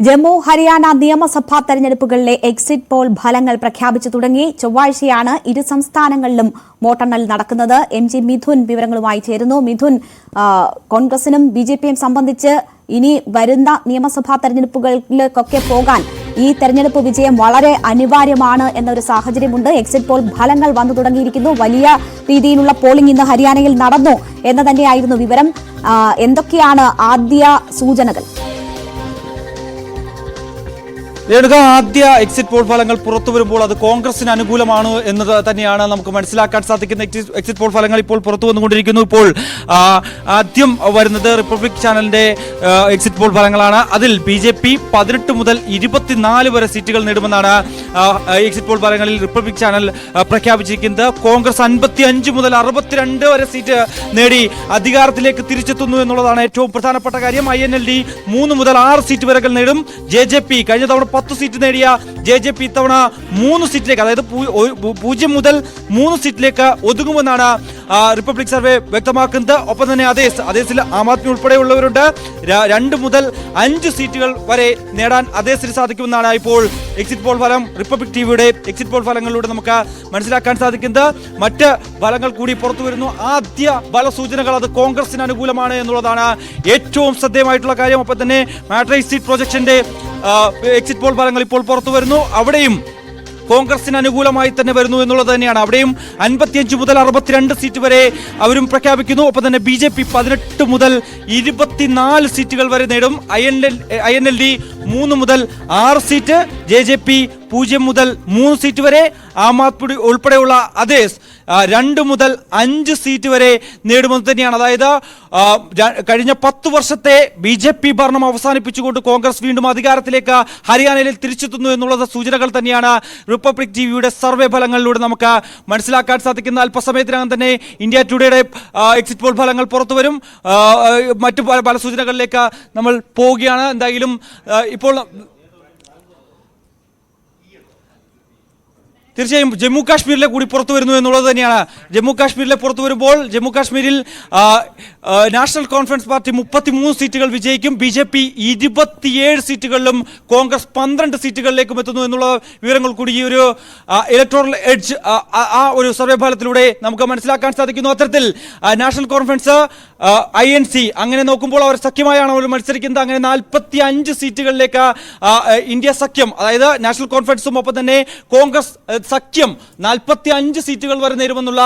ജമ്മു ഹരിയാന നിയമസഭാ തെരഞ്ഞെടുപ്പുകളിലെ exit poll ഫലങ്ങൾ പ്രഖ്യാപിച്ചു തുടങ്ങി. ചൊവ്വാഴ്ചയാണ് ഇരു സംസ്ഥാനങ്ങളിലും വോട്ടെണ്ണൽ നടക്കുന്നത്. എം.ജി. മിഥുൻ വിവരങ്ങളുമായി ചേരുന്നു. മിഥുൻ, കോൺഗ്രസിനും ബി.ജെ.പിയും സംബന്ധിച്ച് ഇനി വരുന്ന നിയമസഭാ തെരഞ്ഞെടുപ്പുകളിലേക്കൊക്കെ പോകാൻ ഈ തെരഞ്ഞെടുപ്പ് വിജയം വളരെ അനിവാര്യമാണ് എന്നൊരു സാഹചര്യമുണ്ട്. എക്സിറ്റ് പോൾ ഫലങ്ങൾ വന്നു തുടങ്ങിയിരിക്കുന്നു. വലിയ രീതിയിലുള്ള പോളിംഗ് ഇന്ന് ഹരിയാനയിൽ നടന്നു എന്ന് തന്നെയായിരുന്നു വിവരം. എന്തൊക്കെയാണ് ആദ്യ സൂചനകൾ? ആദ്യ എക്സിറ്റ് പോൾ ഫലങ്ങൾ പുറത്തു വരുമ്പോൾ അത് കോൺഗ്രസിന് അനുകൂലമാണ് എന്നത് തന്നെയാണ് നമുക്ക് മനസ്സിലാക്കാൻ സാധിക്കുന്ന. എക്സിറ്റ് പോൾ ഫലങ്ങൾ ഇപ്പോൾ പുറത്തു വന്നുകൊണ്ടിരിക്കുന്നു. ഇപ്പോൾ ആദ്യം വരുന്നത് റിപ്പബ്ലിക് ചാനലിന്റെ എക്സിറ്റ് പോൾ ഫലങ്ങളാണ്. അതിൽ ബി.ജെ.പി 18 മുതൽ 24 വരെ സീറ്റുകൾ നേടുമെന്നാണ് എക്സിറ്റ് പോൾ ഫലങ്ങളിൽ റിപ്പബ്ലിക് ചാനൽ പ്രഖ്യാപിച്ചിരിക്കുന്നത്. കോൺഗ്രസ് 55 മുതൽ 62 വരെ സീറ്റ് നേടി അധികാരത്തിലേക്ക് തിരിച്ചെത്തുന്നു എന്നുള്ളതാണ് ഏറ്റവും പ്രധാനപ്പെട്ട കാര്യം. INLD 3 മുതൽ 6 സീറ്റ് വരെ നേടും. ജെ.ജെ.പി കഴിഞ്ഞ തവണ 10 സീറ്റ് നേടിയ ജെ.ജെ.പി ഇത്തവണ 3 സീറ്റിലേക്ക്, അതായത് 0 മുതൽ 3 സീറ്റിലേക്ക് ഒതുങ്ങുമെന്നാണ് റിപ്പബ്ലിക് സർവേ വ്യക്തമാക്കുന്നത്. ഒപ്പം തന്നെ അതേസിൽ ആം ആദ്മി ഉൾപ്പെടെയുള്ളവരുണ്ട്. 2 മുതൽ 5 സീറ്റുകൾ വരെ നേടാൻ അതേസിന് സാധിക്കുമെന്നാണ് ഇപ്പോൾ എക്സിറ്റ് പോൾ ഫലം റിപ്പബ്ലിക് ടിവിയുടെ എക്സിറ്റ് പോൾ ഫലങ്ങളിലൂടെ നമുക്ക് മനസ്സിലാക്കാൻ സാധിക്കുന്നത്. മറ്റ് ഫലങ്ങൾ കൂടി പുറത്തു വരുന്നു. ആദ്യ ഫലസൂചനകൾ അത് കോൺഗ്രസിന് അനുകൂലമാണ് എന്നുള്ളതാണ് ഏറ്റവും ശ്രദ്ധേയമായിട്ടുള്ള കാര്യം. ഒപ്പം തന്നെ മാട്രിക്സ് സീറ്റ് പ്രൊജക്ഷന്റെ എക്സിറ്റ് പോൾ ഫലങ്ങൾ ഇപ്പോൾ പുറത്തു വരുന്നു. അവിടെയും കോൺഗ്രസിന് അനുകൂലമായി തന്നെ വരുന്നു എന്നുള്ളത് തന്നെയാണ്. അവിടെയും 55 മുതൽ 62 സീറ്റ് വരെ അവരും പ്രഖ്യാപിക്കുന്നു. ഒപ്പം തന്നെ ബി.ജെ.പി 18 മുതൽ 24 സീറ്റുകൾ വരെ നേടും. INLD 3 മുതൽ 6 സീറ്റ്, ജെ.ജെ.പി 0 മുതൽ 3 സീറ്റ് വരെ, ആം ആദ്മി ഉൾപ്പെടെയുള്ള അതേസ് 2 മുതൽ 5 സീറ്റ് വരെ നേടുമെന്ന് തന്നെയാണ്. അതായത് കഴിഞ്ഞ 10 വർഷത്തെ ബി.ജെ.പി ഭരണം അവസാനിപ്പിച്ചുകൊണ്ട് കോൺഗ്രസ് വീണ്ടും അധികാരത്തിലേക്ക് ഹരിയാനയിൽ തിരിച്ചെത്തുന്നു എന്നുള്ള സൂചനകൾ തന്നെയാണ് റിപ്പബ്ലിക് ടിവിയുടെ സർവേ ഫലങ്ങളിലൂടെ നമുക്ക് മനസ്സിലാക്കാൻ സാധിക്കുന്ന. അല്പസമയത്തിനകം തന്നെ ഇന്ത്യ ടുഡേയുടെ എക്സിറ്റ് പോൾ ഫലങ്ങൾ പുറത്തു വരും. മറ്റു പല സൂചനകളിലേക്ക് നമ്മൾ പോവുകയാണ്. എന്തായാലും ഇപ്പോൾ തീർച്ചയായും ജമ്മു കാശ്മീരിലെ കൂടി പുറത്തു വരുന്നു എന്നുള്ളത് തന്നെയാണ്. ജമ്മു കാശ്മീരിലെ പുറത്തു വരുമ്പോൾ ജമ്മു കാശ്മീരിൽ നാഷണൽ കോൺഫറൻസ് പാർട്ടി 33 സീറ്റുകൾ വിജയിക്കും. ബി.ജെ.പി 27 സീറ്റുകളിലും കോൺഗ്രസ് 12 സീറ്റുകളിലേക്കും എത്തുന്നു എന്നുള്ള വിവരങ്ങൾ കൂടി ഈ ഒരു ഇലക്ടോറൽ എഡ്ജ് ആ ഒരു സർവേ ഫലത്തിലൂടെ നമുക്ക് മനസ്സിലാക്കാൻ സാധിക്കുന്നു. അത്തരത്തിൽ നാഷണൽ കോൺഫറൻസ് INC അങ്ങനെ നോക്കുമ്പോൾ അവർ സഖ്യമായാണ് അവർ മത്സരിക്കുന്നത്. അങ്ങനെ 45 സീറ്റുകളിലേക്ക് ഇന്ത്യ സഖ്യം, അതായത് നാഷണൽ കോൺഫറൻസും ഒപ്പം തന്നെ കോൺഗ്രസ് സഖ്യം 45 സീറ്റുകൾ വരെ നേടുമെന്നുള്ള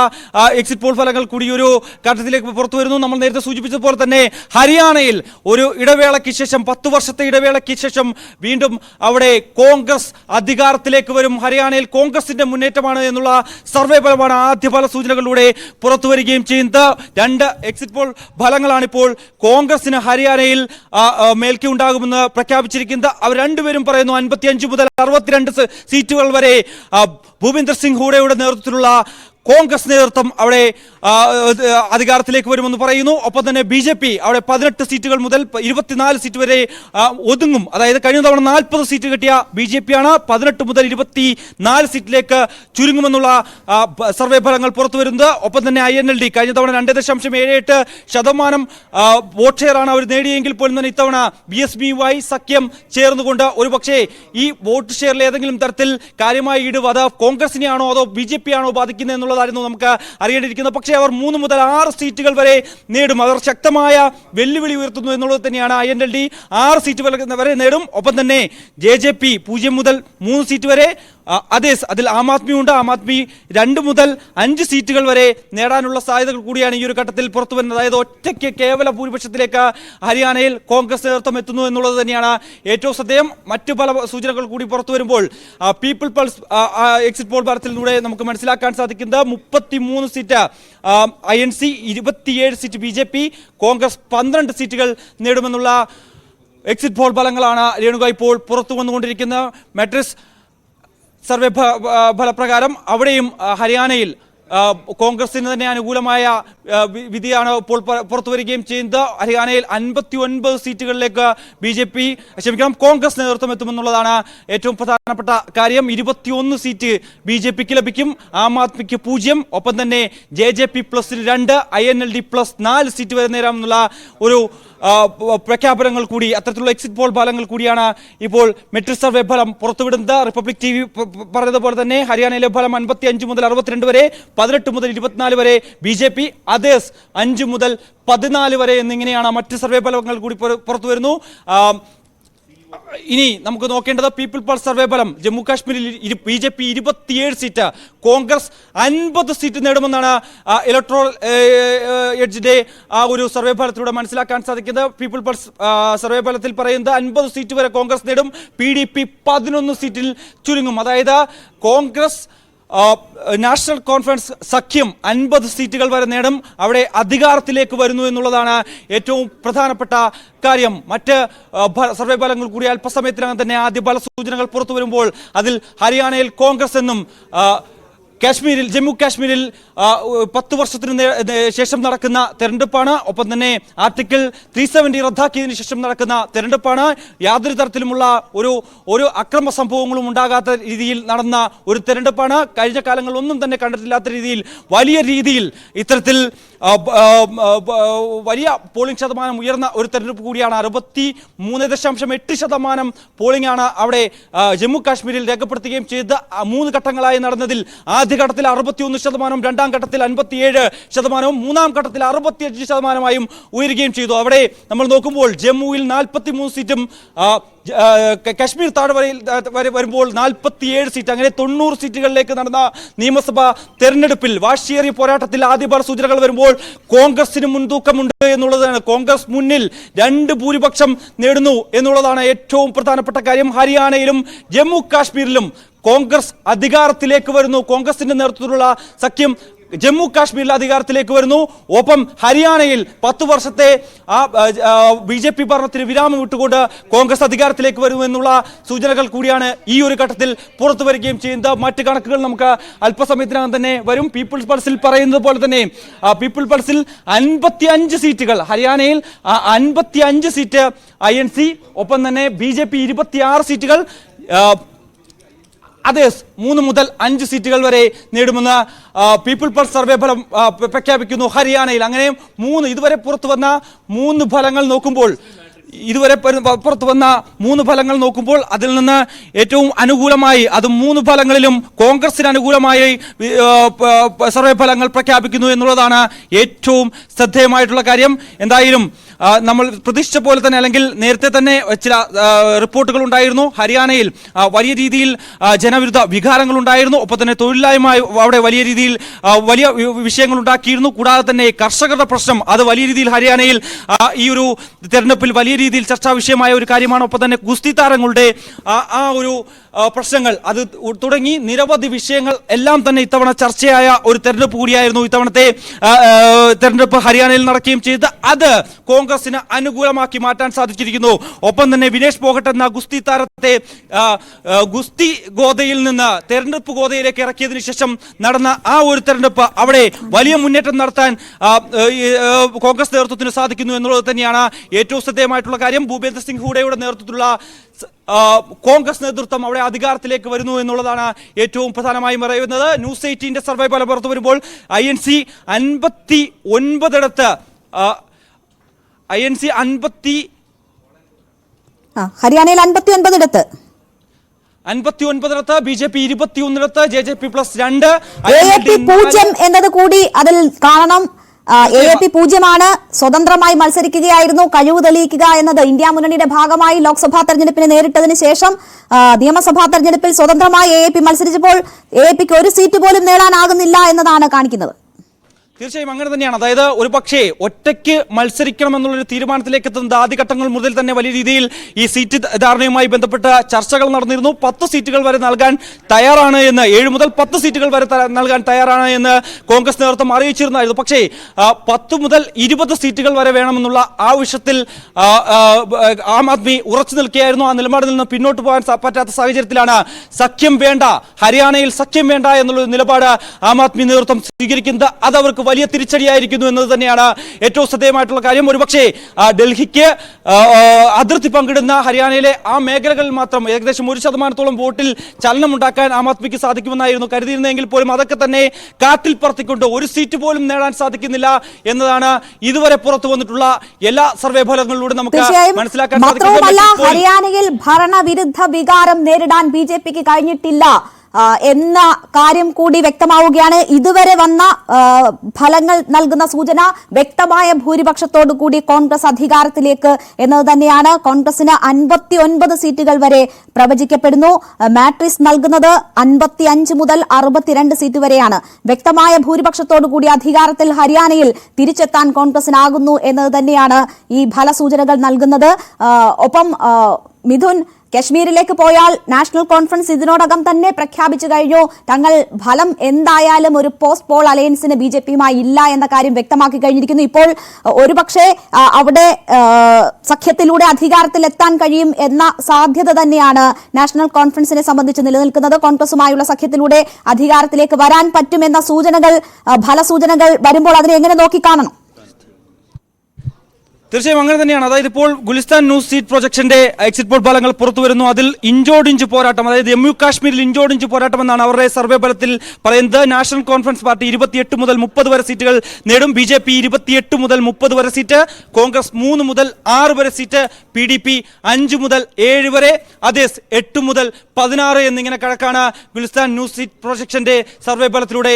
എക്സിറ്റ് പോൾ ഫലങ്ങൾ കൂടി ഒരു ഘട്ടത്തിലേക്ക് പുറത്തു വരുന്നു. നമ്മൾ നേരത്തെ സൂചിപ്പിച്ചതുപോലെ തന്നെ ഹരിയാനയിൽ ഒരു ഇടവേളയ്ക്ക് ശേഷം 10 വർഷത്തെ ഇടവേളയ്ക്ക് ശേഷം വീണ്ടും അവിടെ കോൺഗ്രസ് അധികാരത്തിലേക്ക് വരും. ഹരിയാനയിൽ കോൺഗ്രസിന്റെ മുന്നേറ്റമാണ് എന്നുള്ള സർവേ ഫലമാണ് ആദ്യ ഫല സൂചനകളിലൂടെ പുറത്തു വരികയും ചെയ്യുന്നത്. 2 എക്സിറ്റ് പോൾ ഫലങ്ങളാണ് ഇപ്പോൾ കോൺഗ്രസിന് ഹരിയാനയിൽ മേൽക്കൈ ഉണ്ടാകുമെന്ന് പ്രഖ്യാപിച്ചിരിക്കുന്നത്. അവർ രണ്ടുപേരും പറയുന്നു 55 മുതൽ 62 സീറ്റുകൾ വരെ ഭൂപീന്ദർ സിംഗ് ഹൂഡയുടെ നേതൃത്വത്തിലുള്ള കോൺഗ്രസ് നേതൃത്വം അവിടെ അധികാരത്തിലേക്ക് വരുമെന്ന് പറയുന്നു. ഒപ്പം തന്നെ ബി.ജെ.പി അവിടെ 18 സീറ്റുകൾ മുതൽ 24 സീറ്റ് വരെ ഒതുങ്ങും. അതായത് കഴിഞ്ഞ തവണ 40 സീറ്റ് കിട്ടിയ ബി.ജെ.പിയാണ് 18 മുതൽ 24 സീറ്റിലേക്ക് ചുരുങ്ങുമെന്നുള്ള സർവേ ഫലങ്ങൾ പുറത്തു വരുന്നത്. ഒപ്പം തന്നെ INLD കഴിഞ്ഞ തവണ 2.78% വോട്ട് ഷെയറാണ് അവർ നേടിയെങ്കിൽ പോലും തന്നെ ഇത്തവണ BSPയുമായി സഖ്യം ചേർന്നുകൊണ്ട് ഒരുപക്ഷെ ഈ വോട്ട് ഷെയറിൽ ഏതെങ്കിലും തരത്തിൽ കാര്യമായ ഇടിവ് അത് കോൺഗ്രസിനെയാണോ അതോ ബി.ജെ.പിയാണോ ബാധിക്കുന്നത് എന്നുള്ളതായിരുന്നു നമുക്ക് അറിയേണ്ടിയിരിക്കുന്നത്. പക്ഷേ അവർ 3 മുതൽ 6 സീറ്റുകൾ വരെ നേടും. അവർ ശക്തമായ വെല്ലുവിളി ഉയർത്തുന്നു എന്നുള്ളത് തന്നെയാണ്. INLD 6 സീറ്റ് വരെ നേടും. ഒപ്പം തന്നെ ജെ.ജെ.പി 0 മുതൽ 3 സീറ്റ് വരെ, അതിൽ ആം ആദ്മി ഉണ്ട്. ആം ആദ്മി 2 മുതൽ 5 സീറ്റുകൾ വരെ നേടാനുള്ള സാധ്യതകൾ കൂടിയാണ് ഈ ഒരു ഘട്ടത്തിൽ പുറത്തു വരുന്നത്. അതായത് ഒറ്റയ്ക്ക് കേവല ഭൂരിപക്ഷത്തിലേക്ക് ഹരിയാനയിൽ കോൺഗ്രസ് നേതൃത്വം എത്തുന്നു എന്നുള്ളത് തന്നെയാണ് ഏറ്റവും ശ്രദ്ധേയം. മറ്റു പല സൂചനകൾ കൂടി പുറത്തു വരുമ്പോൾ പീപ്പിൾ പൾസ് എക്സിറ്റ് പോൾ ഫലത്തിലൂടെ നമുക്ക് മനസ്സിലാക്കാൻ സാധിക്കുന്നത് 33 seat INC, 27 seat BJP, Congress 12 സീറ്റുകൾ നേടുമെന്നുള്ള എക്സിറ്റ് പോൾ ഫലങ്ങളാണ് രേണുക ഇപ്പോൾ പുറത്തു വന്നുകൊണ്ടിരിക്കുന്നത്. മാട്രിക്സ് സർവേ ഫലപ്രകാരം അവിടെയും ഹരിയാനയിൽ കോൺഗ്രസിന് തന്നെ അനുകൂലമായ വിധിയാണ് ഇപ്പോൾ പുറത്തു വരികയും ചെയ്യുന്നത്. ഹരിയാനയിൽ 59 സീറ്റുകളിലേക്ക് കോൺഗ്രസ് നേതൃത്വം എത്തുമെന്നുള്ളതാണ് ഏറ്റവും പ്രധാനപ്പെട്ട കാര്യം. 21 സീറ്റ് ബി.ജെ.പിക്ക് ലഭിക്കും, ആം ആദ്മിക്ക് 0, ഒപ്പം തന്നെ ജെ.ജെ.പി +2, INLD +4 സീറ്റ് വരെ നേടാമെന്നുള്ള ഒരു പ്രഖ്യാപനങ്ങൾ കൂടി, അത്തരത്തിലുള്ള എക്സിറ്റ് പോൾ ഫലങ്ങൾ കൂടിയാണ് ഇപ്പോൾ മെട്രിക് സർവേ ഫലം പുറത്തുവിടുന്നത്. റിപ്പബ്ലിക് TV പറഞ്ഞതുപോലെ തന്നെ ഹരിയാനയിലെ ഫലം 55 മുതൽ 62 വരെ, 18 മുതൽ 24 വരെ BJP, അതേഴ്സ് 5 മുതൽ 14 വരെ എന്നിങ്ങനെയാണ് മറ്റ് സർവേ ഫലങ്ങൾ കൂടി പുറത്തു വരുന്നു. ഇനി നമുക്ക് നോക്കേണ്ടത് പീപ്പിൾ പൾസ് സർവേ ഫലം. ജമ്മു കാശ്മീരിൽ BJP 27 സീറ്റ്, കോൺഗ്രസ് 50 സീറ്റ് നേടുമെന്നാണ് ഇലക്ട്രോൾ എഡ്ജിന്റെ ആ ഒരു സർവേ ഫലത്തിലൂടെ മനസ്സിലാക്കാൻ സാധിക്കുന്നത്. പീപ്പിൾ പൾസ് സർവേ ഫലത്തിൽ പറയുന്നത് 50 സീറ്റ് വരെ കോൺഗ്രസ് നേടും, PDP 11 സീറ്റിൽ ചുരുങ്ങും. അതായത് കോൺഗ്രസ് നാഷണൽ കോൺഫറൻസ് സഖ്യം 50 സീറ്റുകൾ വരെ നേടും, അവിടെ അധികാരത്തിലേക്ക് വരുന്നു എന്നുള്ളതാണ് ഏറ്റവും പ്രധാനപ്പെട്ട കാര്യം. മറ്റ് സർവേ ഫലങ്ങൾ കൂടി അല്പസമയത്തിനകം തന്നെ ആദ്യ ഫല സൂചനകൾ പുറത്തു വരുമ്പോൾ അതിൽ ഹരിയാനയിൽ കോൺഗ്രസ് എന്നും ജമ്മു കാശ്മീരിൽ 10 വർഷത്തിന് ശേഷം നടക്കുന്ന തെരഞ്ഞെടുപ്പാണ്. ഒപ്പം തന്നെ ആർട്ടിക്കിൾ 370 റദ്ദാക്കിയതിനു ശേഷം നടക്കുന്ന തെരഞ്ഞെടുപ്പാണ്. യാതൊരു തരത്തിലുമുള്ള ഒരു അക്രമ സംഭവങ്ങളും ഉണ്ടാകാത്ത രീതിയിൽ നടന്ന ഒരു തെരഞ്ഞെടുപ്പാണ്. കഴിഞ്ഞ കാലങ്ങളിലൊന്നും തന്നെ കണ്ടിട്ടില്ലാത്ത രീതിയിൽ വലിയ രീതിയിൽ ഇത്തരത്തിൽ വലിയ പോളിംഗ് ശതമാനം ഉയർന്ന ഒരു തെരഞ്ഞെടുപ്പ് കൂടിയാണ്. 63.8% പോളിംഗ് ആണ് അവിടെ ജമ്മു കാശ്മീരിൽ രേഖപ്പെടുത്തുകയും ചെയ്ത് 3 ഘട്ടങ്ങളായി നടന്നതിൽ ആദ്യഘട്ടത്തിൽ 61%, രണ്ടാം ഘട്ടത്തിൽ 57%, മൂന്നാം ഘട്ടത്തിൽ 65%-ആയും ഉയരുകയും ചെയ്തു. അവിടെ നമ്മൾ നോക്കുമ്പോൾ ജമ്മുവിൽ 43 സീറ്റും കശ്മീർ താഴ്വരയിൽ വരുമ്പോൾ 47 സീറ്റ്, അങ്ങനെ 90 സീറ്റുകളിലേക്ക് നടന്ന നിയമസഭാ തെരഞ്ഞെടുപ്പിൽ വാശിയേറിയ പോരാട്ടത്തിൽ ആദ്യഫല സൂചനകൾ വരുമ്പോൾ കോൺഗ്രസിന് മുൻതൂക്കമുണ്ട് എന്നുള്ളതാണ്. കോൺഗ്രസ് മുന്നിൽ 2 ഭൂരിപക്ഷം നേടുന്നു എന്നുള്ളതാണ് ഏറ്റവും പ്രധാനപ്പെട്ട കാര്യം. ഹരിയാനയിലും ജമ്മു കാശ്മീരിലും കോൺഗ്രസ് അധികാരത്തിലേക്ക് വരുന്നു. കോൺഗ്രസിന്റെ നേതൃത്വത്തിലുള്ള സഖ്യം ജമ്മു കാശ്മീരിൽ അധികാരത്തിലേക്ക് വരുന്നു. ഒപ്പം ഹരിയാനയിൽ 10 വർഷത്തെ BJP ഭരണത്തിന് വിരാമം വിട്ടുകൊണ്ട് കോൺഗ്രസ് അധികാരത്തിലേക്ക് വരുമെന്നുള്ള സൂചനകൾ കൂടിയാണ് ഈ ഒരു ഘട്ടത്തിൽ പുറത്തു വരികയും ചെയ്യുന്നത്. മറ്റ് കണക്കുകൾ നമുക്ക് അല്പസമയത്തിനകം തന്നെ വരും. പീപ്പിൾസ് പൾസിൽ പറയുന്നത് പോലെ തന്നെ പീപ്പിൾ പൾസിൽ 55 സീറ്റുകൾ, ഹരിയാനയിൽ 55 സീറ്റ് INC, ഒപ്പം തന്നെ BJP 26 സീറ്റുകൾ, അതേഴ്സ് 3 മുതൽ 5 സീറ്റുകൾ വരെ നേടുമെന്ന് പീപ്പിൾ പൾസ് സർവേ ഫലം പ്രഖ്യാപിക്കുന്നു ഹരിയാനയിൽ. അങ്ങനെ ഇതുവരെ പുറത്തു വന്ന 3 ഫലങ്ങൾ നോക്കുമ്പോൾ അതിൽ നിന്ന് ഏറ്റവും അനുകൂലമായി, അത് 3 ഫലങ്ങളിലും കോൺഗ്രസിന് അനുകൂലമായി സർവേ ഫലങ്ങൾ പ്രഖ്യാപിക്കുന്നു എന്നുള്ളതാണ് ഏറ്റവും ശ്രദ്ധേയമായിട്ടുള്ള കാര്യം. എന്തായാലും നമ്മൾ പ്രതീക്ഷിച്ച പോലെ തന്നെ, അല്ലെങ്കിൽ നേരത്തെ തന്നെ ചില റിപ്പോർട്ടുകൾ ഉണ്ടായിരുന്നു. ഹരിയാനയിൽ വലിയ രീതിയിൽ ജനവിരുദ്ധ വികാരങ്ങൾ ഉണ്ടായിരുന്നു. ഒപ്പം തന്നെ തൊഴിലില്ലായ്മ അവിടെ വലിയ രീതിയിൽ വലിയ വിഷയങ്ങൾ ഉണ്ടാക്കിയിരുന്നു. കൂടാതെ തന്നെ കർഷകരുടെ പ്രശ്നം അത് വലിയ രീതിയിൽ ഹരിയാനയിൽ ഈ ഒരു തെരഞ്ഞെടുപ്പിൽ വലിയ രീതിയിൽ ചർച്ചാ വിഷയമായ ഒരു കാര്യമാണ്. ഒപ്പം തന്നെ ഗുസ്തി താരങ്ങളുടെ ആ ഒരു പ്രശ്നങ്ങൾ അത് തുടങ്ങി നിരവധി വിഷയങ്ങൾ എല്ലാം തന്നെ ഇത്തവണ ചർച്ചയായ ഒരു തെരഞ്ഞെടുപ്പ് കൂടിയായിരുന്നു ഇത്തവണത്തെ തെരഞ്ഞെടുപ്പ് ഹരിയാനയിൽ നടക്കുകയും ചെയ്ത് അത് കോൺഗ്രസിന് അനുകൂലമാക്കി മാറ്റാൻ സാധിച്ചിരിക്കുന്നു. ഒപ്പം തന്നെ വിനേഷ് ഫോഗട്ട് എന്ന ഗുസ്തി താരത്തെ ഗുസ്തി ഗോദയിൽ നിന്ന് തെരഞ്ഞെടുപ്പ് ഗോദയിലേക്ക് ഇറക്കിയതിനു ശേഷം നടന്ന ആ ഒരു തെരഞ്ഞെടുപ്പ് അവിടെ വലിയ മുന്നേറ്റം നടത്താൻ കോൺഗ്രസ് നേതൃത്വത്തിന് സാധിക്കുന്നു എന്നുള്ളത് തന്നെയാണ് ഏറ്റവും ശ്രദ്ധേയമായിട്ടുള്ള കാര്യം. ഭൂപേന്ദർ സിംഗ് ഹൂഡയുടെ നേതൃത്വത്തിലുള്ള കോൺഗ്രസ് നേതൃത്വം അവിടെ അധികാരത്തിലേക്ക് വരുന്നു എന്നുള്ളതാണ് ഏറ്റവും പ്രധാനമായും പറയുന്നത്. ന്യൂസ് 18 സർവേ ഫലം പുറത്തു വരുമ്പോൾ INC 59 ഹരിയാനയിൽ 59 BJP 21, JJP+2, AAP 0 എന്നത് കൂടി അതിൽ കാണണം. AAP 0 സ്വതന്ത്രമായി മത്സരിക്കുകയായിരുന്നു. കഴിവ് തെളിയിക്കുക എന്നത് ഇന്ത്യ മുന്നണിയുടെ ഭാഗമായി ലോക്സഭാ തെരഞ്ഞെടുപ്പിനെ നേരിട്ടതിന് ശേഷം നിയമസഭാ തെരഞ്ഞെടുപ്പിൽ സ്വതന്ത്രമായി AAP മത്സരിച്ചപ്പോൾ AAPക്ക് 1 സീറ്റ് പോലും നേടാനാകുന്നില്ല എന്നതാണ് കാണിക്കുന്നത്. തീർച്ചയായും അങ്ങനെ തന്നെയാണ്. അതായത് ഒരു പക്ഷേ ഒറ്റയ്ക്ക് മത്സരിക്കണമെന്നുള്ളൊരു തീരുമാനത്തിലേക്ക് എത്തുന്നത് ആദ്യഘട്ടങ്ങൾ മുതൽ തന്നെ വലിയ രീതിയിൽ ഈ സീറ്റ് ധാരണയുമായി ബന്ധപ്പെട്ട ചർച്ചകൾ നടന്നിരുന്നു. 10 സീറ്റുകൾ വരെ നൽകാൻ തയ്യാറാണ് എന്ന്, 7 മുതൽ 10 സീറ്റുകൾ വരെ നൽകാൻ തയ്യാറാണ് എന്ന് കോൺഗ്രസ് നേതൃത്വം അറിയിച്ചിരുന്നായിരുന്നു. പക്ഷേ 10 മുതൽ 20 സീറ്റുകൾ വരെ വേണമെന്നുള്ള ആവശ്യത്തിൽ ആം ആദ്മി ഉറച്ചു നിൽക്കുകയായിരുന്നു. ആ നിലപാടിൽ നിന്ന് പിന്നോട്ട് പോകാൻ പറ്റാത്ത സാഹചര്യത്തിലാണ് ഹരിയാനയിൽ സഖ്യം വേണ്ട എന്നുള്ളൊരു നിലപാട് ആം ആദ്മി നേതൃത്വം സ്വീകരിക്കുന്നത്. അതവർക്ക് വലിയ തിരിച്ചടിയായിരിക്കുന്നു എന്നത് തന്നെയാണ് ഏറ്റവും ശ്രദ്ധേയമായിട്ടുള്ള കാര്യം. ഒരുപക്ഷെ ഡൽഹിക്ക് അതിർത്തി പങ്കിടുന്ന ഹരിയാനയിലെ ആ മേഖലകളിൽ മാത്രം ഏകദേശം 1% വോട്ടിൽ ചലനമുണ്ടാക്കാൻ ആം ആദ്മിക്ക് സാധിക്കുമെന്നായിരുന്നു കരുതിയിരുന്നെങ്കിൽ പോലും അതൊക്കെ തന്നെ കാറ്റിൽ പറത്തിക്കൊണ്ട് ഒരു സീറ്റ് പോലും നേടാൻ സാധിക്കുന്നില്ല എന്നതാണ് ഇതുവരെ പുറത്തു വന്നിട്ടുള്ള എല്ലാ സർവേ ഫലങ്ങളിലൂടെ നമുക്ക് മനസ്സിലാക്കാൻ സാധിക്കുന്നത്. ഹരിയാനയിൽ ഭരണവിരുദ്ധ വികാരം നേരിടാൻ ബിജെപിക്ക് കഴിഞ്ഞിട്ടില്ല എന്ന കാര്യം കൂടി വ്യക്തമാവുകയാണ്. ഇതുവരെ വന്ന ഫലങ്ങൾ നൽകുന്ന സൂചന വ്യക്തമായ ഭൂരിപക്ഷത്തോടു കൂടി കോൺഗ്രസ് അധികാരത്തിലേക്ക് എന്നത് തന്നെയാണ്. കോൺഗ്രസിന് 59 സീറ്റുകൾ വരെ പ്രവചിക്കപ്പെടുന്നു. മാട്രിക്സ് നൽകുന്നത് 55 മുതൽ 62 സീറ്റ് വരെയാണ്. വ്യക്തമായ ഭൂരിപക്ഷത്തോടു കൂടി അധികാരത്തിൽ ഹരിയാനയിൽ തിരിച്ചെത്താൻ കോൺഗ്രസിനാകുന്നു എന്നത് തന്നെയാണ് ഈ ഫലസൂചനകൾ നൽകുന്നത്. ഒപ്പം മിഥുൻ, കശ്മീരിലേക്ക് പോയാൽ നാഷണൽ കോൺഫറൻസ് ഇതിനോടകം തന്നെ പ്രഖ്യാപിച്ചു കഴിഞ്ഞു. തങ്ങൾ ഫലം എന്തായാലും ഒരു പോസ്റ്റ് പോൾ അലയൻസിന് ബിജെപിയുമായി ഇല്ല എന്ന കാര്യം വ്യക്തമാക്കി കഴിഞ്ഞിരിക്കുന്നു. ഇപ്പോൾ ഒരുപക്ഷെ അവിടെ സഖ്യത്തിലൂടെ അധികാരത്തിലെത്താൻ കഴിയും എന്ന സാധ്യത തന്നെയാണ് നാഷണൽ കോൺഫറൻസിനെ സംബന്ധിച്ച് നിലനിൽക്കുന്നത്. കോൺഗ്രസുമായുള്ള സഖ്യത്തിലൂടെ അധികാരത്തിലേക്ക് വരാൻ പറ്റുമെന്ന സൂചനകൾ, ഫലസൂചനകൾ വരുമ്പോൾ അതിനെ എങ്ങനെ നോക്കിക്കാണണം? തീർച്ചയായും അങ്ങനെ തന്നെയാണ്. അതായത് ഇപ്പോൾ ഗുലിസ്ഥാൻ ന്യൂസ് സീറ്റ് പ്രൊജക്ഷന്റെ എക്സിറ്റ് പോൾ ഫലങ്ങൾ പുറത്തു വരുന്നു. അതിൽ ഇഞ്ചോടിഞ്ച് പോരാട്ടം, അതായത് ജമ്മു കാശ്മീരിൽ ഇഞ്ചോടിഞ്ച് പോരാട്ടം എന്നാണ് അവരുടെ സർവേ ഫലത്തിൽ പറയുന്നത്. നാഷണൽ കോൺഫറൻസ് പാർട്ടി 28 മുതൽ 30 വരെ സീറ്റുകൾ നേടും. BJP 28 മുതൽ 30 വരെ സീറ്റ്, കോൺഗ്രസ് 3 മുതൽ 6 വരെ സീറ്റ്, PDP 5 മുതൽ 7 വരെ, അതേസ് 8 മുതൽ 16 എന്നിങ്ങനെ കണക്കാണ് ഗുലിസ്ഥാൻ ന്യൂസ് സീറ്റ് പ്രൊജക്ഷന്റെ സർവേ ഫലത്തിലൂടെ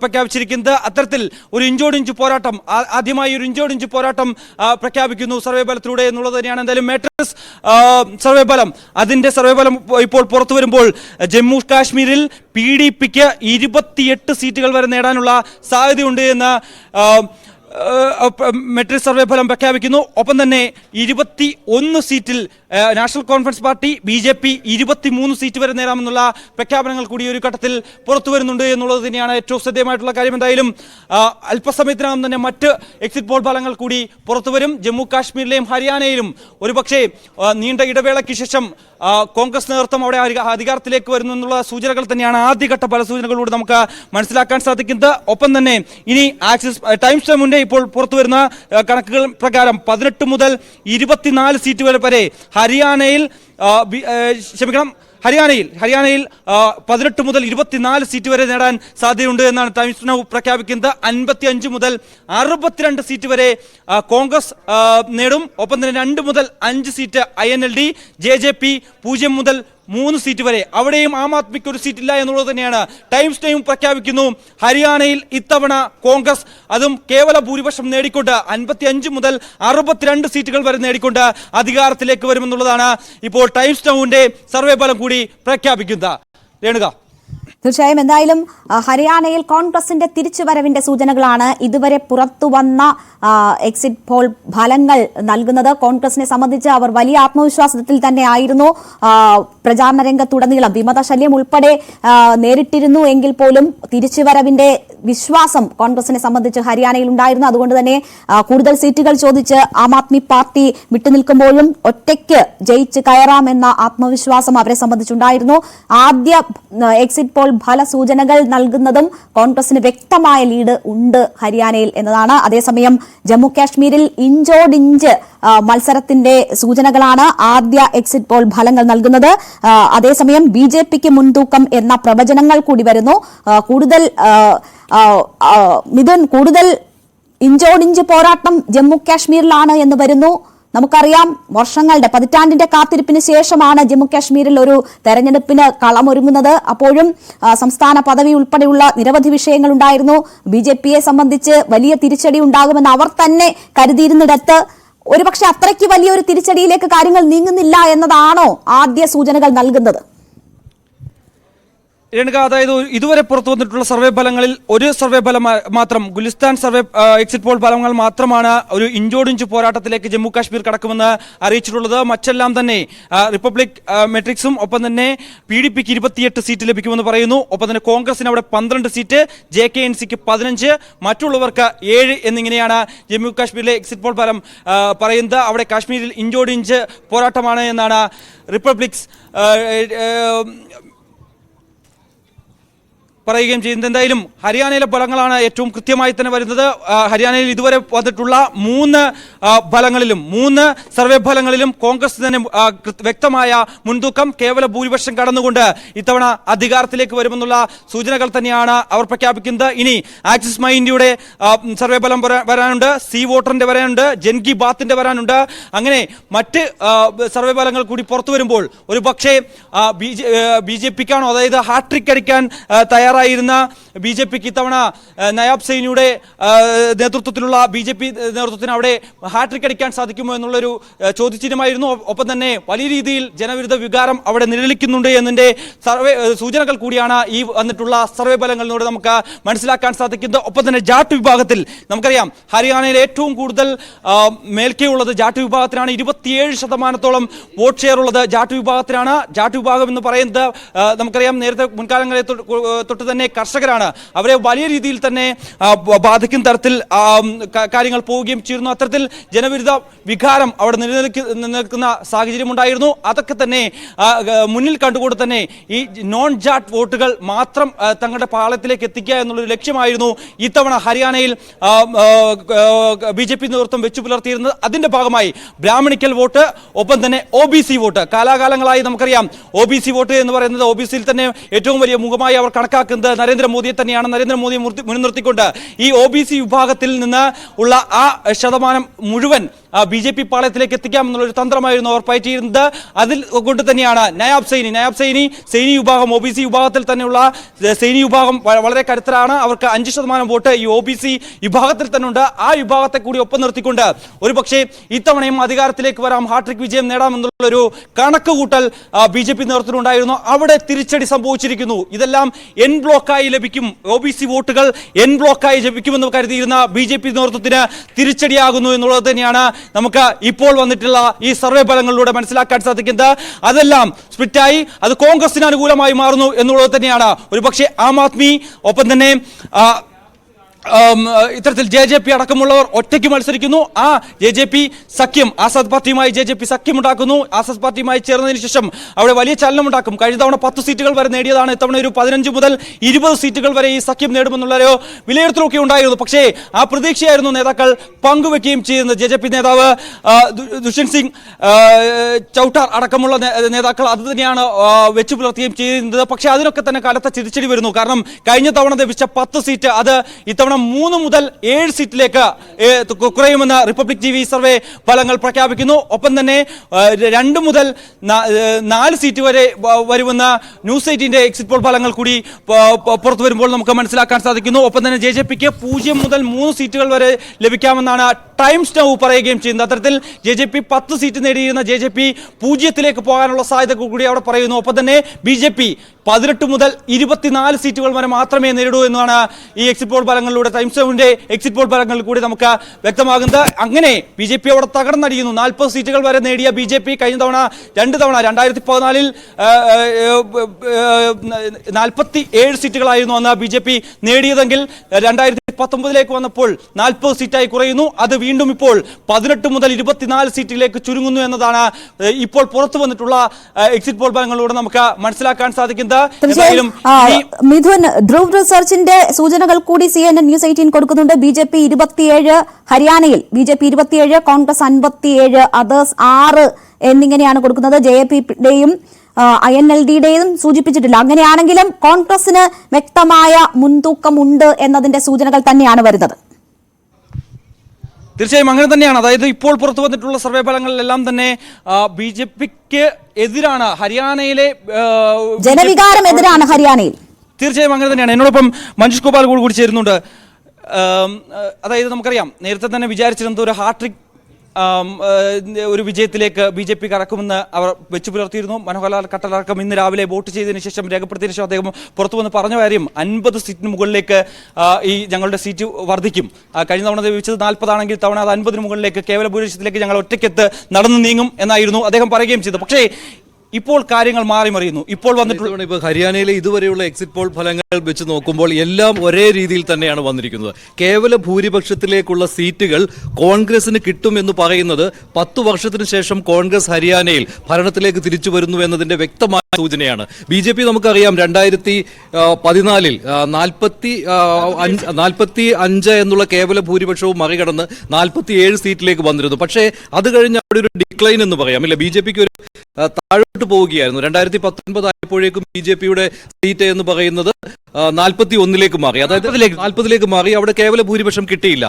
പ്രഖ്യാപിച്ചിരിക്കുന്നത്. അത്തരത്തിൽ ഒരു ഇഞ്ചോടിഞ്ച് പോരാട്ടം, ആദ്യമായി ഒരു ഇഞ്ചോടിഞ്ച് പോരാട്ടം പ്രഖ്യാപിക്കുന്നു സർവേ ഫലത്തിലൂടെ എന്നുള്ളത് തന്നെയാണ്. എന്തായാലും മാട്രിക്സ് സർവേ ഫലം, അതിന്റെ സർവേ ഫലം ഇപ്പോൾ പുറത്തു വരുമ്പോൾ ജമ്മു കാശ്മീരിൽ PDPക്ക് 28 സീറ്റുകൾ വരെ നേടാനുള്ള സാധ്യതയുണ്ട് എന്ന് മെട്രിക് സർവേ ഫലം പ്രഖ്യാപിക്കുന്നു. ഒപ്പം തന്നെ 21 സീറ്റിൽ national conference party BJP 23 seat വരെ നേടാമെന്നുള്ള പ്രഖ്യാപനങ്ങൾ കൂടി ഒരു ഘട്ടത്തിൽ പുറത്തു വരുന്നുണ്ട് എന്നുള്ളത് തന്നെയാണ് ഏറ്റവും ശ്രദ്ധേയമായിട്ടുള്ള കാര്യം. എന്തായാലും അല്പസമയത്തിനകം തന്നെ മറ്റ് എക്സിറ്റ് പോൾ ഫലങ്ങൾ കൂടി പുറത്തു വരും. ജമ്മു കാശ്മീരിലെയും ഹരിയാനയിലും ഒരുപക്ഷെ നീണ്ട ഇടവേളയ്ക്ക് ശേഷം കോൺഗ്രസ് നേതൃത്വം അവിടെ അധികാരത്തിലേക്ക് വരുന്നു എന്നുള്ള സൂചനകൾ തന്നെയാണ് ആദ്യഘട്ട പല സൂചനകളിലൂടെ നമുക്ക് മനസ്സിലാക്കാൻ സാധിക്കുന്നത്. ഒപ്പം തന്നെ ഇനി ആക്സിസ് ടൈംസ് ടൈമിന്റെ ഇപ്പോൾ പുറത്തു വരുന്ന കണക്കുകൾ പ്രകാരം 18 മുതൽ 24 സീറ്റ് വരെ ഹരിയാനയിൽ 18 മുതൽ 24 സീറ്റ് വരെ നേടാൻ സാധ്യതയുണ്ട് എന്നാണ് ടൈംസ് നൗ പ്രഖ്യാപിക്കുന്നത്. 55 മുതൽ 62 സീറ്റ് വരെ കോൺഗ്രസ് നേടും. ഒപ്പം തന്നെ 2 മുതൽ 5 സീറ്റ് INLD, JJP 0 മുതൽ 3 സീറ്റ് വരെ, അവിടെയും ആം ആദ്മിക്ക് ഒരു സീറ്റില്ല എന്നുള്ളത് തന്നെയാണ് ടൈംസ് ടൈം പ്രഖ്യാപിക്കുന്നു. ഹരിയാനയിൽ ഇത്തവണ കോൺഗ്രസ് അതും കേവല ഭൂരിപക്ഷം നേടിക്കൊണ്ട് 55 മുതൽ 62 സീറ്റുകൾ വരെ നേടിക്കൊണ്ട് അധികാരത്തിലേക്ക് വരുമെന്നുള്ളതാണ് ഇപ്പോൾ ടൈംസ് നൗവിന്റെ സർവേ ഫലം കൂടി പ്രഖ്യാപിക്കുന്നത്. രേണുക, തീർച്ചയായും എന്തായാലും ഹരിയാനയിൽ കോൺഗ്രസിന്റെ തിരിച്ചുവരവിന്റെ സൂചനകളാണ് ഇതുവരെ പുറത്തുവന്ന എക്സിറ്റ് പോൾ ഫലങ്ങൾ നൽകുന്നത്. കോൺഗ്രസിനെ സംബന്ധിച്ച് അവർ വലിയ ആത്മവിശ്വാസത്തിൽ തന്നെ ആയിരുന്നു. പ്രചാരണ രംഗത്തുടനീളം വിമതശല്യം ഉൾപ്പെടെ നേരിട്ടിരുന്നു എങ്കിൽ പോലും തിരിച്ചുവരവിന്റെ വിശ്വാസം കോൺഗ്രസിനെ സംബന്ധിച്ച് ഹരിയാനയിൽ ഉണ്ടായിരുന്നു. അതുകൊണ്ട് തന്നെ കൂടുതൽ സീറ്റുകൾ ചോദിച്ച് ആം ആദ്മി പാർട്ടി വിട്ടുനിൽക്കുമ്പോഴും ഒറ്റയ്ക്ക് ജയിച്ച് കയറാമെന്ന ആത്മവിശ്വാസം അവരെ സംബന്ധിച്ചുണ്ടായിരുന്നു. ആദ്യ എക്സിറ്റ് പോൾ ഫലസൂചനകൾ നൽകുന്നതും കോൺഗ്രസിന് വ്യക്തമായ ലീഡ് ഉണ്ട് ഹരിയാനയിൽ എന്നതാണ്. അതേസമയം ജമ്മു കാശ്മീരിൽ ഇഞ്ചോടിഞ്ച് മത്സരത്തിന്റെ സൂചനകളാണ് ആദ്യ എക്സിറ്റ് പോൾ ഫലങ്ങൾ നൽകുന്നത്. അതേസമയം BJPക്ക് മുൻതൂക്കം എന്ന പ്രവചനങ്ങൾ കൂടി വരുന്നു. കൂടുതൽ ഇഞ്ചോടിഞ്ച് പോരാട്ടം ജമ്മു കാശ്മീരിലാണ് എന്ന് വരുന്നു. നമുക്കറിയാം, വർഷങ്ങളുടെ പതിറ്റാണ്ടിന്റെ കാത്തിരിപ്പിന് ശേഷമാണ് ജമ്മു കാശ്മീരിൽ ഒരു തെരഞ്ഞെടുപ്പിന് കളമൊരുങ്ങുന്നത്. അപ്പോഴും സംസ്ഥാന പദവി ഉൾപ്പെടെയുള്ള നിരവധി വിഷയങ്ങൾ ഉണ്ടായിരുന്നു. BJPയെ സംബന്ധിച്ച് വലിയ തിരിച്ചടി ഉണ്ടാകുമെന്ന് അവർ തന്നെ കരുതിയിരുന്നിടത്ത് ഒരുപക്ഷെ അത്രയ്ക്ക് വലിയൊരു തിരിച്ചടിയിലേക്ക് കാര്യങ്ങൾ നീങ്ങുന്നില്ല എന്നതാണോ ആദ്യ സൂചനകൾ നൽകുന്നത്? രേണുക, അതായത് ഇതുവരെ പുറത്തു വന്നിട്ടുള്ള സർവേ ഫലങ്ങളിൽ ഒരു സർവേ ഫലം മാത്രം, ഗുലിസ്ഥാൻ സർവേ എക്സിറ്റ് പോൾ ഫലങ്ങൾ മാത്രമാണ് ഒരു ഇഞ്ചോടിഞ്ച് പോരാട്ടത്തിലേക്ക് ജമ്മു കാശ്മീർ കടക്കുമെന്ന് അറിയിച്ചിട്ടുള്ളത്. മറ്റെല്ലാം തന്നെ റിപ്പബ്ലിക് മെട്രിക്സും ഒപ്പം തന്നെ PDPക്ക് 28 സീറ്റ് ലഭിക്കുമെന്ന് പറയുന്നു. ഒപ്പം തന്നെ കോൺഗ്രസിന് അവിടെ 12 സീറ്റ്, JKNCക്ക് 15, മറ്റുള്ളവർക്ക് 7 എന്നിങ്ങനെയാണ് ജമ്മു കാശ്മീരിലെ എക്സിറ്റ് പോൾ ഫലം പറയുന്നത്. അവിടെ കാശ്മീരിൽ ഇഞ്ചോടിഞ്ച് പോരാട്ടമാണ് എന്നാണ് പറയുകയും ചെയ്യുന്നത്. എന്തായാലും ഹരിയാനയിലെ ഫലങ്ങളാണ് ഏറ്റവും കൃത്യമായി തന്നെ വരുന്നത്. ഹരിയാനയിൽ ഇതുവരെ വന്നിട്ടുള്ള 3 ഫലങ്ങളിലും 3 സർവേ ഫലങ്ങളിലും കോൺഗ്രസ് തന്നെ വ്യക്തമായ മുൻതൂക്കം, കേവല ഭൂരിപക്ഷം കടന്നുകൊണ്ട് ഇത്തവണ അധികാരത്തിലേക്ക് വരുമെന്നുള്ള സൂചനകൾ തന്നെയാണ് അവർ പ്രഖ്യാപിക്കുന്നത്. ഇനി ആക്സിസ് മൈൻഡിയുടെ സർവേ ഫലം വരാനുണ്ട്, സി വോട്ടറിന്റെ വരാനുണ്ട്, ജൻ കി ബാത്തിന്റെ വരാനുണ്ട്. അങ്ങനെ മറ്റ് സർവേ ഫലങ്ങൾ കൂടി പുറത്തു വരുമ്പോൾ ഒരു പക്ഷേ ബി ജെ പിക്കാണോ, അതായത് ഹാട്രിക് അടിക്കാൻ തയ്യാറായിരുന്ന ബി ജെ പിക്ക് ഇത്തവണ നയാബ് സൈനിയുടെ നേതൃത്വത്തിലുള്ള ബി ജെ പി നേതൃത്വത്തിന് അവിടെ ഹാട്രിക് അടിക്കാൻ സാധിക്കുമോ എന്നുള്ളൊരു ചോദ്യചിഹ്നമായിരുന്നു. ഒപ്പം തന്നെ വലിയ രീതിയിൽ ജനവിരുദ്ധ വികാരം അവിടെ നിഴലിക്കുന്നുണ്ട് എന്നതിന്റെ സൂചനകൾ കൂടിയാണ് ഈ വന്നിട്ടുള്ള സർവേ ഫലങ്ങളിലൂടെ നമുക്ക് മനസ്സിലാക്കാൻ സാധിക്കുന്നത്. ഒപ്പം തന്നെ ജാട്ട് വിഭാഗത്തിൽ നമുക്കറിയാം ഹരിയാനയിൽ ഏറ്റവും കൂടുതൽ മേൽക്കൈയുള്ളത് ജാട്ട് വിഭാഗത്തിനാണ്. 27% വോട്ട് ഷെയർ ഉള്ളത് ജാട്ട് വിഭാഗത്തിനാണ്. ജാട്ട് വിഭാഗം എന്ന് പറയുന്നത് നമുക്കറിയാം നേരത്തെ മുൻകാലങ്ങളിൽ തൊട്ട് തന്നെ കർഷകരാണ്. അവരെ വലിയ രീതിയിൽ തന്നെ ബാധിക്കുന്ന തരത്തിൽ കാര്യങ്ങൾ പോവുകയും ചെയ്യുന്നു. അത്തരത്തിൽ ജനവിരുദ്ധ വികാരം അവിടെ നിലനിൽക്കുന്ന സാഹചര്യം ഉണ്ടായിരുന്നു. അതൊക്കെ തന്നെ മുന്നിൽ കണ്ടുകൊണ്ട് തന്നെ ഈ നോൺ ജാട്ട് വോട്ടുകൾ മാത്രം തങ്ങളുടെ പാളയത്തിലേക്ക് എത്തിക്കുക എന്നുള്ളൊരു ലക്ഷ്യമായിരുന്നു ഇത്തവണ ഹരിയാനയിൽ ബി ജെ പി നേതൃത്വം വെച്ചു പുലർത്തിയിരുന്നത്. അതിന്റെ ഭാഗമായി ബ്രാഹ്മണിക്കൽ വോട്ട്, ഒപ്പം തന്നെ OBC വോട്ട്, കാലാകാലങ്ങളായി നമുക്കറിയാം OBC വോട്ട് എന്ന് പറയുന്നത് OBCയിൽ തന്നെ ഏറ്റവും വലിയ മുഖമായി അവർ കണക്കാക്കുന്നത് നരേന്ദ്രമോദിയെ തന്നെയാണ്. നരേന്ദ്രമോദിയെ മുൻനിർത്തിക്കൊണ്ട് ഈ OBC വിഭാഗത്തിൽ നിന്ന് ഉള്ള ആ ശതമാനം മുഴുവൻ ബി ജെ പി പാളയത്തിലേക്ക് എത്തിക്കാമെന്നുള്ളൊരു തന്ത്രമായിരുന്നു അവർ പയറ്റിയിരുന്നത്. അതിൽ കൊണ്ട് തന്നെയാണ് നയാബ് സൈനി വിഭാഗം, OBC വിഭാഗത്തിൽ തന്നെയുള്ള സൈനി വിഭാഗം വളരെ കരുത്തരാണ്. അവർക്ക് 5% വോട്ട് ഈ OBC വിഭാഗത്തിൽ തന്നെ ഉണ്ട്. ആ വിഭാഗത്തെ കൂടി ഒപ്പം നിർത്തിക്കൊണ്ട് ഒരു പക്ഷേ ഇത്തവണയും അധികാരത്തിലേക്ക് വരാം, ഹാട്രിക് വിജയം നേടാമെന്നുള്ളൊരു കണക്കുകൂട്ടൽ ബി ജെ പി നേതൃത്വത്തിലുണ്ടായിരുന്നു. അവിടെ തിരിച്ചടി സംഭവിച്ചിരിക്കുന്നു. ഇതെല്ലാം എൻ ബ്ലോക്കായി ലഭിക്കും, OBC വോട്ടുകൾ എൻ ബ്ലോക്കായി ലഭിക്കുമെന്ന് കരുതിയിരുന്ന ബി ജെ പി നേതൃത്വത്തിന് തിരിച്ചടിയാകുന്നു എന്നുള്ളത് തന്നെയാണ് നമുക്ക് ഇപ്പോൾ വന്നിട്ടുള്ള ഈ സർവേ ഫലങ്ങളിലൂടെ മനസ്സിലാക്കാൻ സാധിക്കുന്നത്. അതെല്ലാം സ്പ്ലിറ്റായി അത് കോൺഗ്രസിന് അനുകൂലമായി മാറുന്നു എന്നുള്ളത് തന്നെയാണ്. ഒരുപക്ഷെ ആം ആദ്മി, ഒപ്പം തന്നെ ഇത്തരത്തിൽ JJP അടക്കമുള്ളവർ ഒറ്റയ്ക്ക് മത്സരിക്കുന്നു. ആ JJP സഖ്യം, ആസാദ് പാർട്ടിയുമായി JJP സഖ്യം ഉണ്ടാക്കുന്നു. ആസാദ് പാർട്ടിയുമായി ചേർന്നതിന് ശേഷം അവിടെ വലിയ ചലനമുണ്ടാക്കും. കഴിഞ്ഞ തവണ 10 സീറ്റുകൾ വരെ നേടിയതാണ്. ഇത്തവണ ഒരു 15 മുതൽ 20 സീറ്റുകൾ വരെ ഈ സഖ്യം നേടുമെന്നുള്ളൊരു വിലയിരുത്തലൊക്കെ ഉണ്ടായിരുന്നു. പക്ഷേ ആ പ്രതീക്ഷയായിരുന്നു നേതാക്കൾ പങ്കുവെക്കുകയും ചെയ്യുന്നത്. JJP നേതാവ് ദുഷ്യന്ത് സിംഗ് ചൌട്ടാർ അടക്കമുള്ള നേതാക്കൾ അത് തന്നെയാണ് വെച്ചു പുലർത്തുകയും ചെയ്യുന്നത്. പക്ഷേ അതിനൊക്കെ തന്നെ കനത്ത തിരിച്ചടി വരുന്നു. കാരണം കഴിഞ്ഞ തവണ ലഭിച്ച 10 സീറ്റ് അത് ഇത്തവണ 3 മുതൽ 7 സീറ്റിലേക്ക് കുറയുമെന്ന് റിപ്പബ്ലിക് TV സർവേ ഫലങ്ങൾ പ്രഖ്യാപിക്കുന്നു. ഒപ്പം തന്നെ 2 മുതൽ 4 സീറ്റ് വരെ വരുമെന്ന ന്യൂസ് 18ന്റെ എക്സിറ്റ് പോൾ ഫലങ്ങൾ കൂടി പുറത്തു വരുമ്പോൾ നമുക്ക് മനസ്സിലാക്കാൻ സാധിക്കുന്നു. ഒപ്പം തന്നെ JJPക്ക് 0 മുതൽ 3 സീറ്റുകൾ വരെ ലഭിക്കാമെന്നാണ് ടൈംസ് നൗ പറയുകയും ചെയ്യുന്നത്. അത്തരത്തിൽ JJP 10 സീറ്റ് നേടിയിരുന്ന JJP 0-ലേക്ക് പോകാനുള്ള സാധ്യത കൂടി അവിടെ പറയുന്നു. ഒപ്പം തന്നെ BJP 18 മുതൽ 24 സീറ്റുകൾ വരെ മാത്രമേ നേരിടൂ എന്നാണ് ഈ എക്സിറ്റ് പോൾ ഫലങ്ങളിലൂടെ ടൈംസ് നൗവിന്റെ എക്സിറ്റ് പോൾ ഫലങ്ങളിൽ കൂടി നമുക്ക് വ്യക്തമാകുന്നത്. അങ്ങനെ BJP അവിടെ തകർന്നടിയുന്നു. 40 സീറ്റുകൾ വരെ നേടിയ BJP കഴിഞ്ഞ തവണ 2 തവണ 2014 47 സീറ്റുകളായിരുന്നു അന്ന് BJP നേടിയതെങ്കിൽ 2019 വന്നപ്പോൾ 40 സീറ്റായി കുറയുന്നു. അത് വീണ്ടും ഇപ്പോൾ 18 മുതൽ 24 സീറ്റിലേക്ക് ചുരുങ്ങുന്നു എന്നതാണ് ഇപ്പോൾ പുറത്തു വന്നിട്ടുള്ള എക്സിറ്റ് പോൾ ഫലങ്ങളിലൂടെ നമുക്ക് മനസ്സിലാക്കാൻ സാധിക്കുന്നത്. മിഥുൻ, ധ്രുവ് റിസർച്ചിന്റെ സൂചനകൾ കൂടി CNN ന്യൂസ് 18 കൊടുക്കുന്നുണ്ട്. BJP 27, ഹരിയാനയിൽ BJP 27, കോൺഗ്രസ് 57, അതേഴ്സ് 6 എന്നിങ്ങനെയാണ് കൊടുക്കുന്നത്. JAPയുടെയും INLDയുടെയും സൂചിപ്പിച്ചിട്ടില്ല. അങ്ങനെയാണെങ്കിലും കോൺഗ്രസിന് വ്യക്തമായ മുൻതൂക്കമുണ്ട് എന്നതിന്റെ സൂചനകൾ തന്നെയാണ് വരുന്നത്. തീർച്ചയായും അങ്ങനെ തന്നെയാണ്. അതായത് ഇപ്പോൾ പുറത്തു വന്നിട്ടുള്ള സർവേ ഫലങ്ങളിലെല്ലാം തന്നെ BJPക്ക് എതിരാണ് ഹരിയാനയിലെ ജനവികാരം എതിരാണ് ഹരിയാനയിൽ. തീർച്ചയായും അങ്ങനെ തന്നെയാണ്. എന്നോടൊപ്പം മഞ്ജുഷ് ഗോപാൽ കൂടി ചേരുന്നുണ്ട്. അതായത് നമുക്കറിയാം നേരത്തെ തന്നെ വിചാരിച്ചിരുന്നത് ഒരു ഹാട്രിക് ഒരു വിജയത്തിലേക്ക് BJP കടക്കുമെന്ന് അവർ വെച്ചു പുലർത്തിയിരുന്നു. മനോഹർലാൽ ഖട്ടർ ഇന്ന് രാവിലെ വോട്ട് ചെയ്തതിനു ശേഷം രേഖപ്പെടുത്തിയതിനു ശേഷം അദ്ദേഹം പുറത്തു വന്ന് പറഞ്ഞ കാര്യം 50 സീറ്റിന് മുകളിലേക്ക് ഈ ഞങ്ങളുടെ സീറ്റ് വർദ്ധിക്കും. കഴിഞ്ഞ തവണ ലഭിച്ചത് 40 ആണെങ്കിൽ തവണ അത് 50 മുകളിലേക്ക് കേവല ഭൂരിപക്ഷത്തിലേക്ക് ഞങ്ങൾ ഒറ്റയ്ക്കെത്ത് നടന്നു നീങ്ങും എന്നായിരുന്നു അദ്ദേഹം പറയുകയും ചെയ്തത്. പക്ഷേ ഇപ്പോൾ കാര്യങ്ങൾ മാറിമറിയുന്നു. ഇപ്പോൾ വന്നിട്ടുള്ള ഇപ്പോൾ ഹരിയാനയിലെ ഇതുവരെയുള്ള എക്സിറ്റ് പോൾ ഫലങ്ങൾ വെച്ച് നോക്കുമ്പോൾ എല്ലാം ഒരേ രീതിയിൽ തന്നെയാണ് വന്നിരിക്കുന്നത്. കേവല ഭൂരിപക്ഷത്തിലേക്കുള്ള സീറ്റുകൾ കോൺഗ്രസിന് കിട്ടുമെന്ന് പറയുന്നത് 10 വർഷത്തിന് ശേഷം കോൺഗ്രസ് ഹരിയാനയിൽ ഭരണത്തിലേക്ക് തിരിച്ചു വരുന്നു എന്നതിന്റെ വ്യക്തമായ സൂചനയാണ്. BJP നമുക്കറിയാം 2014 45 എന്നുള്ള കേവല ഭൂരിപക്ഷവും മറികടന്ന് 47 സീറ്റിലേക്ക് വന്നിരുന്നു. പക്ഷേ അത് കഴിഞ്ഞ് അവിടെ ഒരു ഡിക്ലൈൻ എന്ന് പറയാം, ഇല്ല, BJPക്ക് ഒരു താഴോട്ട് പോവുകയായിരുന്നു. 2019 ആയപ്പോഴേക്കും BJPയുടെ സീറ്റ് എന്ന് പറയുന്നത് 41ലേക്ക് മാറി, അതായത് 40ലേക്ക് മാറി. അവിടെ കേവല ഭൂരിപക്ഷം കിട്ടിയില്ല.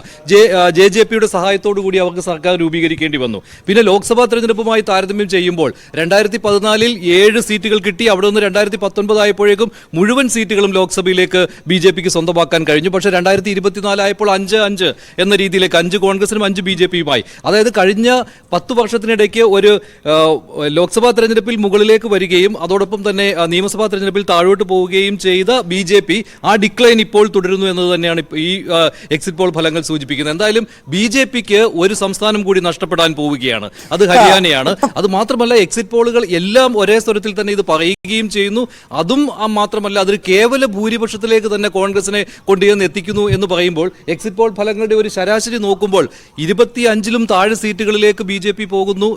JJPയുടെ സഹായത്തോടു കൂടി അവർക്ക് സർക്കാർ രൂപീകരിക്കേണ്ടി വന്നു. പിന്നെ ലോക്സഭാ തെരഞ്ഞെടുപ്പുമായി താരതമ്യം ചെയ്യുമ്പോൾ 2014 7 സീറ്റുകൾ കിട്ടി. അവിടെ നിന്ന് 2019 ആയപ്പോഴേക്കും മുഴുവൻ സീറ്റുകളും ലോക്സഭയിലേക്ക് BJPക്ക് സ്വന്തമാക്കാൻ കഴിഞ്ഞു. പക്ഷേ 2024 ആയപ്പോൾ 5-5 എന്ന രീതിയിലേക്ക് 5 കോൺഗ്രസിനും 5 BJPയുമായി. അതായത് കഴിഞ്ഞ 10 വർഷത്തിനിടയ്ക്ക് ഒരു ലോക്സഭാ തെരഞ്ഞെടുപ്പിൽ മുകളിലേക്ക് വരികയും അതോടൊപ്പം തന്നെ നിയമസഭാ തെരഞ്ഞെടുപ്പിൽ താഴോട്ട് പോവുകയും ചെയ്ത BJP ആ ഡിക്ലൈൻ ഇപ്പോൾ തുടരുന്നു എന്നത് തന്നെയാണ് ഈ എക്സിറ്റ് പോൾ ഫലങ്ങൾ സൂചിപ്പിക്കുന്നത്. എന്തായാലും BJPക്ക് ഒരു സംസ്ഥാനം കൂടി നഷ്ടപ്പെടാൻ പോവുകയാണ്, അത് ഹരിയാനയാണ്. അത് മാത്രമല്ല, എക്സിറ്റ് പോളുകൾ എല്ലാം ഒരേ സ്വരത്തിൽ തന്നെ ഇത് പറയുകയും ചെയ്യുന്നു. അതും മാത്രമല്ല, അതൊരു കേവല ഭൂരിപക്ഷത്തിലേക്ക് തന്നെ കോൺഗ്രസിനെ കൊണ്ടുവന്ന് എത്തിക്കുന്നു എന്ന് പറയുമ്പോൾ എക്സിറ്റ് പോൾ ഫലങ്ങളുടെ ഒരു ശരാശരി നോക്കുമ്പോൾ 25ലും താഴെ സീറ്റുകളിലേക്ക് BJP പോകുന്നു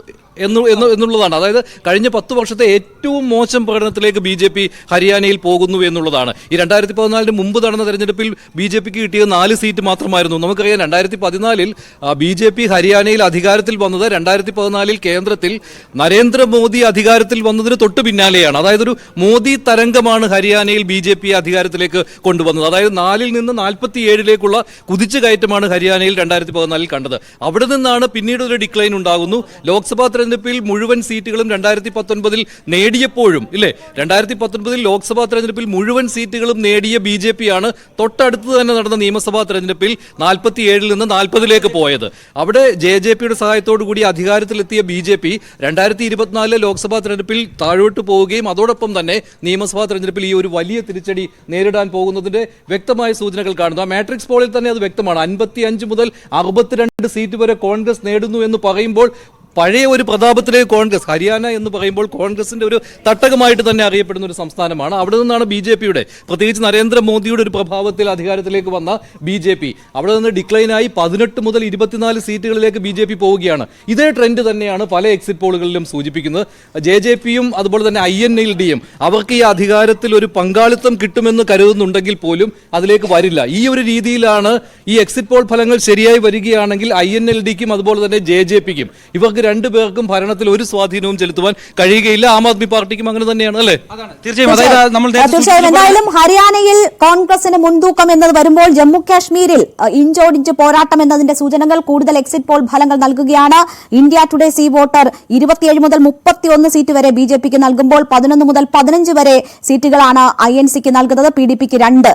എന്നുള്ളതാണ്. അതായത് കഴിഞ്ഞ 10 വർഷത്തെ ഏറ്റവും മോശം പ്രകടനത്തിലേക്ക് BJP ഹരിയാനയിൽ പോകുന്നു എന്നുള്ളതാണ്. ഈ 2014 മുമ്പ് നടന്ന തെരഞ്ഞെടുപ്പിൽ BJPക്ക് കിട്ടിയത് 4 സീറ്റ് മാത്രമായിരുന്നു. നമുക്കറിയാം 2014 BJP ഹരിയാനയിൽ അധികാരത്തിൽ വന്നത് 2014 കേന്ദ്രത്തിൽ നരേന്ദ്രമോദി അധികാരത്തിൽ വന്നതിന് തൊട്ട് പിന്നാലെയാണ്. അതായത് ഒരു മോദി തരംഗമാണ് ഹരിയാനയിൽ BJP അധികാരത്തിലേക്ക് കൊണ്ടുവന്നത്. അതായത് 4-ൽ നിന്ന് 47ലേക്കുള്ള കുതിച്ചുകയറ്റമാണ് ഹരിയാനയിൽ 2014 കണ്ടത്. അവിടെ നിന്നാണ് പിന്നീട് ഒരു ഡിക്ലൈൻ ഉണ്ടാകുന്നു. ലോക്സഭാ തെരഞ്ഞെടുപ്പിൽ മുഴുവൻ സീറ്റുകളും 2019 നേടിയപ്പോഴും, ഇല്ലേ, 2019 ലോക്സഭാ തെരഞ്ഞെടുപ്പിൽ മുഴുവൻ സീറ്റുകളും നേടിയ BJP ആണ് തൊട്ടടുത്ത് തന്നെ നടന്ന നിയമസഭാ തെരഞ്ഞെടുപ്പിൽ 47-ൽ നിന്ന് 40ലേക്ക് പോയത്. അവിടെ JJPയുടെ സഹായത്തോടു കൂടി അധികാരത്തിലെത്തിയ BJP 2024 ലോക്സഭാ തെരഞ്ഞെടുപ്പിൽ താഴോട്ട് പോവുകയും അതോടൊപ്പം തന്നെ നിയമസഭാ തെരഞ്ഞെടുപ്പിൽ ഈ ഒരു വലിയ തിരിച്ചടി നേരിടാൻ പോകുന്നതിന്റെ വ്യക്തമായ സൂചനകൾ കാണുന്നു. ആ മാട്രിക്സ് പോളിൽ തന്നെ അത് വ്യക്തമാണ്. 55 മുതൽ 62 സീറ്റ് വരെ കോൺഗ്രസ് നേടുന്നു എന്ന് പറയുമ്പോൾ പഴയ ഒരു പ്രതാപത്തിലേക്ക് കോൺഗ്രസ്, ഹരിയാന എന്ന് പറയുമ്പോൾ കോൺഗ്രസിന്റെ ഒരു തട്ടകമായിട്ട് തന്നെ അറിയപ്പെടുന്ന ഒരു സംസ്ഥാനമാണ്. അവിടെ നിന്നാണ് BJPയുടെ, പ്രത്യേകിച്ച് നരേന്ദ്രമോദിയുടെ ഒരു പ്രഭാവത്തിൽ അധികാരത്തിലേക്ക് വന്ന BJP അവിടെ നിന്ന് ഡിക്ലൈനായി 18 മുതൽ 24 സീറ്റുകളിലേക്ക് BJP പോവുകയാണ്. ഇതേ ട്രെൻഡ് തന്നെയാണ് പല എക്സിറ്റ് പോളുകളിലും സൂചിപ്പിക്കുന്നത്. JJPയും അതുപോലെ തന്നെ INLDയും അവർക്ക് ഈ അധികാരത്തിൽ ഒരു പങ്കാളിത്തം കിട്ടുമെന്ന് കരുതുന്നുണ്ടെങ്കിൽ പോലും അതിലേക്ക് വരില്ല. ഈ ഒരു രീതിയിലാണ് ഈ എക്സിറ്റ് പോൾ ഫലങ്ങൾ ശരിയായി വരികയാണെങ്കിൽ INLDക്കും അതുപോലെ തന്നെ JJPക്കും ഇവർക്ക് രണ്ടുപേർക്കും ഭരണത്തിൽ ഒരു സ്വാധീനവും ചെലുത്തുവാൻ കഴിയുകയില്ല. ആം ആദ്മി പാർട്ടിക്കും അങ്ങനെ തന്നെയാണ്, അല്ലേ? തീർച്ചയായും. എന്തായാലും ഹരിയാനയിൽ കോൺഗ്രസിന് മുൻതൂക്കം എന്നത് വരുമ്പോൾ ജമ്മു കാശ്മീരിൽ ഇഞ്ചോടിഞ്ച് പോരാട്ടം എന്നതിന്റെ സൂചനകൾ കൂടുതൽ എക്സിറ്റ് പോൾ ഫലങ്ങൾ നൽകുകയാണ്. ഇന്ത്യ ടുഡേ സീ വോട്ടർ 27 മുതൽ 31 സീറ്റ് വരെ BJPക്ക് നൽകുമ്പോൾ 11 മുതൽ 15 വരെ സീറ്റുകളാണ് INCക്ക് നൽകുന്നത്, PDPക്ക് 2.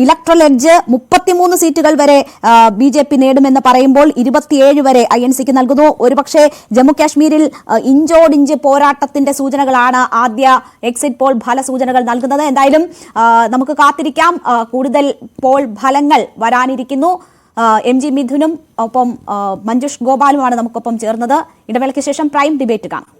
ഇലക്ട്രൽ എഡ്ജ് 33 സീറ്റുകൾ വരെ BJP നേടുമെന്ന് പറയുമ്പോൾ 27 വരെ INCക്ക് നൽകുന്നു. ഒരുപക്ഷെ ജമ്മു കാശ്മീരിൽ ഇഞ്ചോടിഞ്ച് പോരാട്ടത്തിന്റെ സൂചനകളാണ് ആദ്യ എക്സിറ്റ് പോൾ ഫല സൂചനകൾ നൽകുന്നത്. എന്തായാലും നമുക്ക് കാത്തിരിക്കാം. കൂടുതൽ പോൾ ഫലങ്ങൾ വരാനിരിക്കുന്നു. MG മിഥുനും ഒപ്പം മഞ്ജുഷ് ഗോപാലുമാണ് നമുക്കൊപ്പം ചേർന്നത്. ഇടവേളയ്ക്ക് ശേഷം പ്രൈം ഡിബേറ്റ് കാണാം.